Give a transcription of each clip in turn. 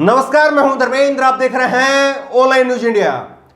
नमस्कार, मैं हूं धर्मेंद्र। आप देख रहे हैं ऑनलाइन न्यूज इंडिया।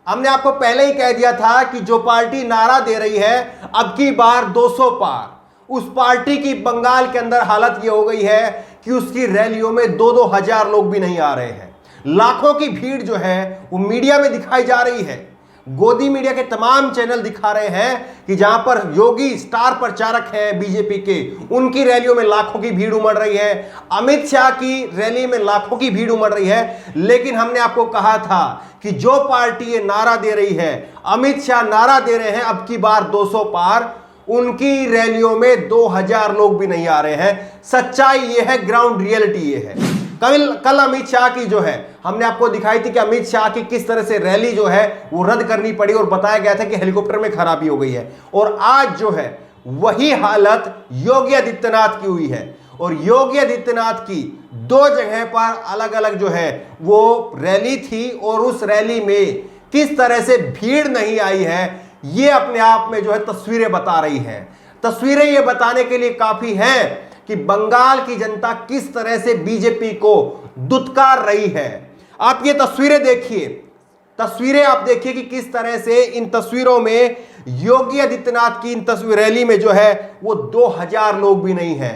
हमने आपको पहले ही कह दिया था कि जो पार्टी नारा दे रही है अब की बार 200 पार, उस पार्टी की बंगाल के अंदर हालत ये हो गई है कि उसकी रैलियों में 2-2 हजार लोग भी नहीं आ रहे हैं। लाखों की भीड़ जो है वो मीडिया में दिखाई जा रही है। गोदी मीडिया के तमाम चैनल दिखा रहे हैं कि जहां पर योगी स्टार प्रचारक हैं बीजेपी के, उनकी रैलियों में लाखों की भीड़ उमड़ रही है। अमित शाह की रैली में लाखों की भीड़ उमड़ रही है। लेकिन हमने आपको कहा था कि जो पार्टी ये नारा दे रही है, अमित शाह नारा दे रहे हैं अब की बार 200 पार, उनकी रैलियों में 2000 लोग भी नहीं आ रहे हैं। सच्चाई ये है, ग्राउंड रियलिटी ये है। कल अमित शाह की जो है हमने आपको दिखाई थी कि अमित शाह की किस तरह से रैली जो है वो रद्द करनी पड़ी और बताया गया था कि हेलीकॉप्टर में खराबी हो गई है। और आज जो है वही हालत योगी आदित्यनाथ की हुई है। और योगी आदित्यनाथ की 2 जगह पर अलग अलग जो है वो रैली थी और उस रैली में किस तरह से भीड़ नहीं आई है, ये अपने आप में जो है तस्वीरें बता रही हैं। तस्वीरें ये बताने के लिए काफी हैं कि बंगाल की जनता किस तरह से बीजेपी को दुत्कार रही है। आप ये तस्वीरें देखिए, तस्वीरें आप देखिए कि किस तरह से इन तस्वीरों में योगी आदित्यनाथ की इन तस्वीर रैली में जो है वो 2000 लोग भी नहीं है।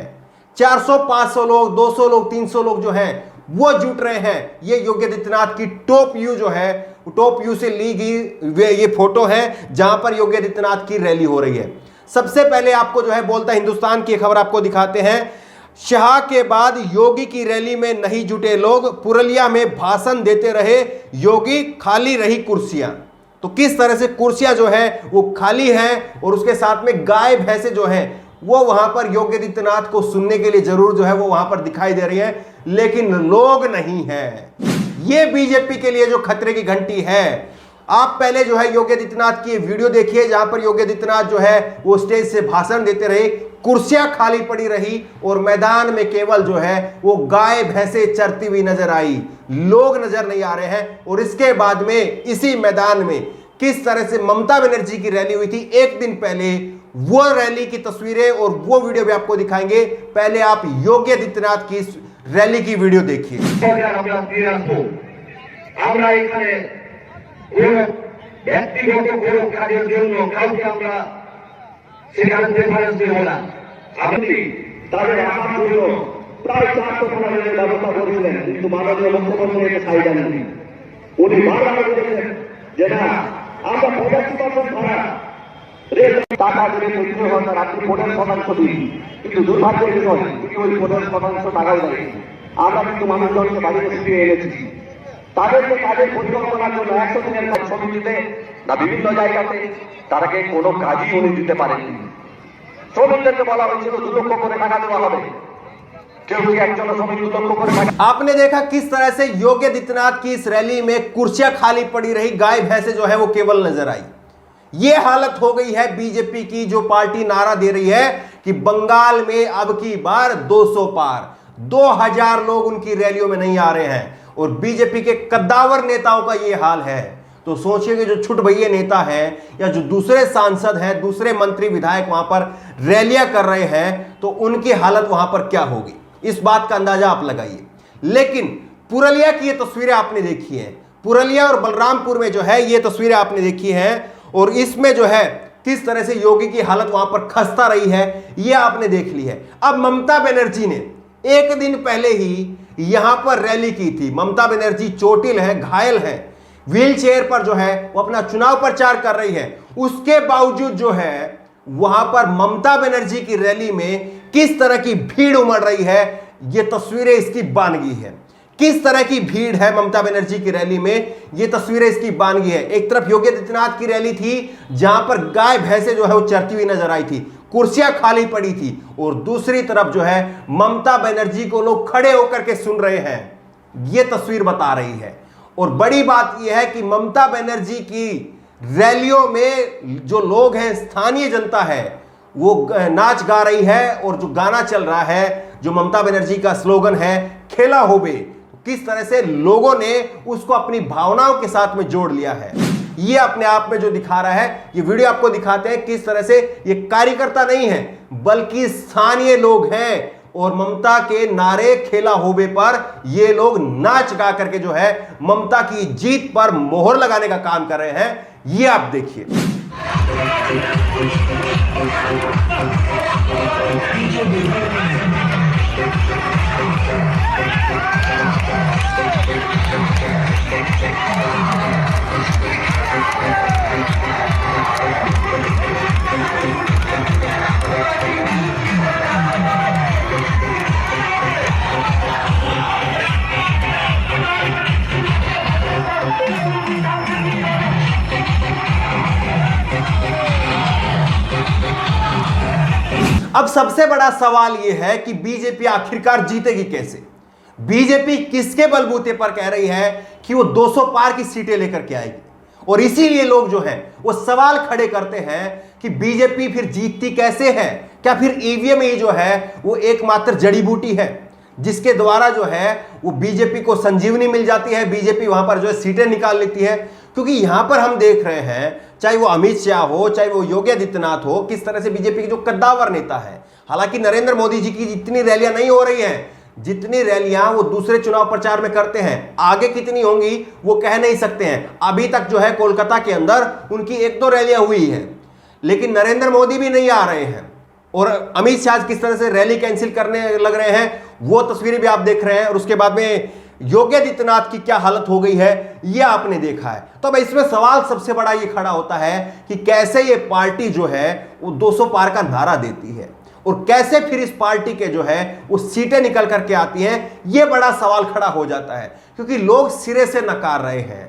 400-500 लोग, 200 लोग, 300 लोग जो हैं वो जुट रहे हैं। ये योगी आदित्यनाथ की टॉप व्यू जो है, टॉप व्यू से ली गई ये फोटो है जहां पर योगी आदित्यनाथ की रैली हो रही है। सबसे पहले आपको जो है बोलता हिंदुस्तान की खबर आपको दिखाते हैं। शाह के बाद योगी की रैली में नहीं जुटे लोग, पुरलिया में भाषण देते रहे योगी, खाली रही कुर्सियां। तो किस तरह से कुर्सियां जो है वो खाली हैं और उसके साथ में गाय भैंसे जो है वो वहां पर योगी आदित्यनाथ को सुनने के लिए जरूर जो है वो वहां पर दिखाई दे रही है, लेकिन लोग नहीं है। ये बीजेपी के लिए जो खतरे की घंटी है। आप पहले जो है योगी आदित्यनाथ की वीडियो देखिए जहां पर योगी आदित्यनाथ जो है वो स्टेज से भाषण देते रहे, कुर्सियां खाली पड़ी रही और मैदान में केवल जो है वो गाय भैंसे चरती हुई नजर आई, लोग नजर नहीं आ रहे हैं। और इसके बाद में इसी मैदान में किस तरह से ममता बनर्जी की रैली हुई थी एक दिन पहले, वो रैली की तस्वीरें और वो वीडियो भी आपको दिखाएंगे। पहले आप योगी आदित्यनाथ की रैली की वीडियो देखिए। ব্যক্তিগত কোনো কাজের জন্য কাউকে আমরা সেখানে প্রেফারেন্স দেব না। আপনি তাদের আসার জন্য প্রায় 400 ফোনের ব্যবস্থা করেছিলেন, কিন্তু মাননীয় মুখ্যমন্ত্রী একে সাই দেননি। উনি বারবার বলেছেন যে না, আমরা 85% ভাড়া রেল টাকা দিয়ে তৈরি হওয়া রাত্রি 15% দিই, কিন্তু দুর্ভাগ্যের বিষয় তিনি ওই 15% টাকাও দেয়নি। আমরা কিন্তু মানুষজনকে বাড়িতে ফিরিয়ে এনেছি। তাদেরকে কাজের পরিকল্পনার জন্য 100 দিনের কাজ সমিতিতে না বিভিন্ন জায়গাতে তারাকে কোনো কাজই উনি দিতে পারেননি। শ্রমিকদেরকে বলা হয়েছিল 2 লক্ষ করে টাকা দেওয়া হবে, কেউ কি একজন শ্রমিক 2 লক্ষ করে টাকা। आपने देखा किस तरह से योगी आदित्यनाथ की इस रैली में कुर्सियां खाली पड़ी रही, गाय भैंसे जो है वो केवल नजर आई। ये हालत हो गई है बीजेपी की, जो पार्टी नारा दे रही है कि बंगाल में अब की बार 200 पार, 2000 लोग उनकी रैलियों में नहीं आ रहे हैं। और बीजेपी के कद्दावर नेताओं का ये हाल है। तो सोचिए कि जो छुट भैये नेता हैं या जो दूसरे सांसद हैं, दूसरे मंत्री विधायक वहां पर रैलियां कर रहे हैं, तो उनकी हालत वहां पर क्या होगी, इस बात का अंदाजा आप लगाइए। लेकिन पुरलिया की ये तस्वीरें आपने देखी हैं, पुरलिया और बलरामपुर में जो है ये तस्वीरें आपने देखी हैं, और इसमें जो है किस तरह से योगी की हालत वहां पर खस्ता रही है ये आपने देख ली है। अब ममता बनर्जी ने एक दिन पहले ही यहां पर रैली की थी। ममता बनर्जी चोटिल है, घायल है, व्हील चेयर पर जो है वो अपना चुनाव प्रचार कर रही है। उसके बावजूद जो है वहां पर ममता बनर्जी की रैली में किस तरह की भीड़ उमड़ रही है, ये तस्वीरें इसकी बानगी है। किस तरह की भीड़ है ममता बनर्जी की रैली में, ये तस्वीरें इसकी बानगी है। एक तरफ योगी आदित्यनाथ की रैली थी जहां पर गाय भैंसे जो है वो चरती हुई नजर आई थी, कुर्सियां खाली पड़ी थी, और दूसरी तरफ जो है ममता बनर्जी को लोग खड़े होकर के सुन रहे हैं। यह तस्वीर बता रही है। और बड़ी बात यह है कि ममता बनर्जी की रैलियों में जो लोग हैं, स्थानीय जनता है, वो नाच गा रही है। और जो गाना चल रहा है, जो ममता बनर्जी का स्लोगन है, खेला होबे, किस तरह से लोगों ने उसको अपनी भावनाओं के साथ में जोड़ लिया है, ये अपने आप में जो दिखा रहा है। ये वीडियो आपको दिखाते हैं किस तरह से ये कार्यकर्ता नहीं है बल्कि स्थानीय लोग हैं और ममता के नारे खेला होबे पर ये लोग नाच गा करके जो है ममता की जीत पर मोहर लगाने का काम कर रहे हैं। ये आप देखिए। अब सबसे बड़ा सवाल यह है कि बीजेपी आखिरकार जीतेगी कैसे। बीजेपी किसके बलबूते पर कह रही है कि वो 200 पार की सीटें लेकर के आएगी, और इसीलिए लोग जो है वो सवाल खड़े करते हैं कि बीजेपी फिर जीतती कैसे है। क्या फिर ईवीएम ही जो है वो एकमात्र जड़ी बूटी है जिसके द्वारा जो है वो बीजेपी को संजीवनी मिल जाती है, बीजेपी वहां पर जो है सीटें निकाल लेती है। क्योंकि यहां पर हम देख रहे हैं, चाहे वो अमित शाह हो, चाहे वो योगी आदित्यनाथ हो, किस तरह से बीजेपी के जो कद्दावर नेता है। हालांकि नरेंद्र मोदी जी की जितनी रैलियां नहीं हो रही हैं, जितनी रैलियां वो दूसरे चुनाव प्रचार में करते हैं, आगे कितनी होंगी वो कह नहीं सकते हैं। अभी तक जो है कोलकाता के अंदर उनकी 1-2 रैलियां हुई हैं, लेकिन नरेंद्र मोदी भी नहीं आ रहे हैं। और अमित शाह किस तरह से रैली कैंसिल करने लग रहे हैं वो तस्वीरें भी आप देख रहे हैं। और उसके बाद में योगी आदित्यनाथ की क्या हालत हो गई है ये आपने देखा है। तो अब इसमें सवाल सबसे बड़ा ये खड़ा होता है कि कैसे ये पार्टी जो है वो 200 पार का नारा देती है, और कैसे फिर इस पार्टी के जो है वो सीटें निकल करके आती हैं। ये बड़ा सवाल खड़ा हो जाता है, क्योंकि लोग सिरे से नकार रहे हैं।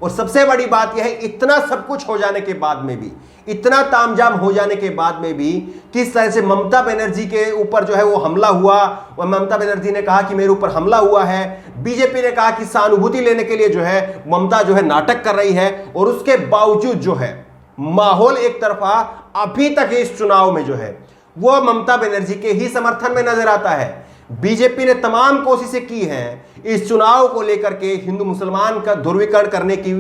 और सबसे बड़ी बात यह है, इतना सब कुछ हो जाने के बाद में भी, इतना तामझाम हो जाने के बाद में भी किस तरह से ममता बनर्जी के ऊपर जो है वो हमला हुआ, और ममता बनर्जी ने कहा कि मेरे ऊपर हमला हुआ है। बीजेपी ने कहा कि सहानुभूति लेने के लिए जो है ममता जो है नाटक कर रही है, और उसके बावजूद जो है माहौल एक तरफा अभी तक इस चुनाव में जो है वो ममता बनर्जी के ही समर्थन में नजर आता है। बीजेपी ने तमाम कोशिशें की हैं इस चुनाव को लेकर के हिंदू मुसलमान का ध्रुवीकरण करने की,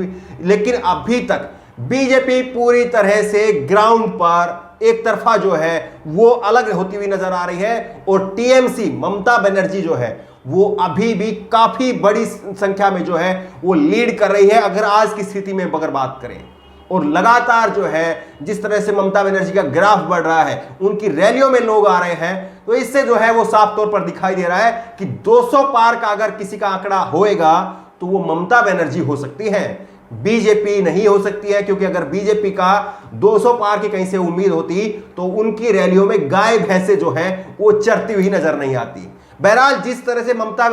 लेकिन अभी तक बीजेपी पूरी तरह से ग्राउंड पर एक तरफा जो है वो अलग होती हुई नजर आ रही है। और टीएमसी ममता बनर्जी जो है वो अभी भी काफी बड़ी संख्या में जो है वो लीड कर रही है, अगर आज की स्थिति में अगर बात करें। और लगातार जो है जिस तरह से ममता बनर्जी का ग्राफ बढ़ रहा है, उनकी रैलियों में लोग आ रहे हैं, तो इससे जो है वो साफ तौर पर दिखाई दे रहा है कि 200 पार का अगर किसी का आंकड़ा होएगा तो वो ममता बनर्जी हो सकती है, बीजेपी नहीं हो सकती है। क्योंकि अगर बीजेपी का 200 पार की कहीं से उम्मीद होती तो उनकी रैलियों में गाय भैंसे जो है वो चरती हुई नजर नहीं आती। बहरहाल जिस तरह से ममता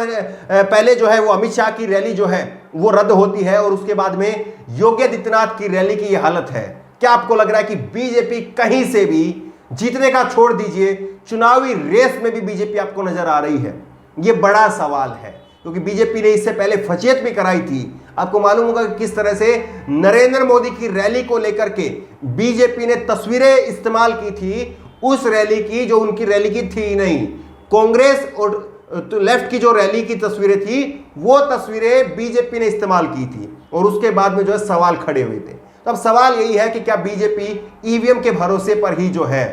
पहले जो है वो अमित शाह की रैली जो है वो रद्द होती है, और उसके बाद में योगी आदित्यनाथ की रैली की ये हालत है। क्या आपको लग रहा है कि बीजेपी कहीं से भी जीतने का छोड़ दीजिए, चुनावी रेस में भी बीजेपी आपको नजर आ रही है? ये बड़ा सवाल है, क्योंकि बीजेपी ने इससे पहले फजीयत भी कराई थी। आपको मालूम होगा कि किस तरह से नरेंद्र मोदी की रैली को लेकर के बीजेपी ने तस्वीरें इस्तेमाल की थी, उस रैली की जो उनकी रैली की थी नहीं। कांग्रेस और तो लेफ्ट की जो रैली की तस्वीरें थी वो तस्वीरें बीजेपी ने इस्तेमाल की थी, और उसके बाद में जो है सवाल खड़े हुए थे। तो अब सवाल यही है कि क्या बीजेपी ईवीएम के भरोसे पर ही जो है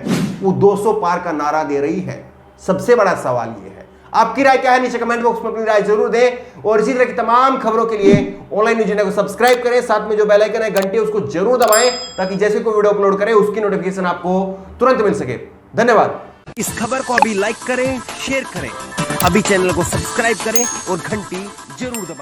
वो 200 पार का नारा दे रही है? सबसे बड़ा सवाल ये है। आपकी राय क्या है नीचे कमेंट बॉक्स में अपनी राय जरूर दें, और इसी तरह की तमाम खबरों के लिए ऑनलाइन न्यूज़ इंडिया को सब्सक्राइब करें, साथ में जो बेल आइकन है घंटी उसको जरूर दबाएं, ताकि जैसे कोई वीडियो अपलोड करें उसकी नोटिफिकेशन आपको तुरंत मिल सके। धन्यवाद। इस खबर को अभी लाइक करें, शेयर करें, अभी चैनल को सब्सक्राइब करें और घंटी जरूर दबाएं।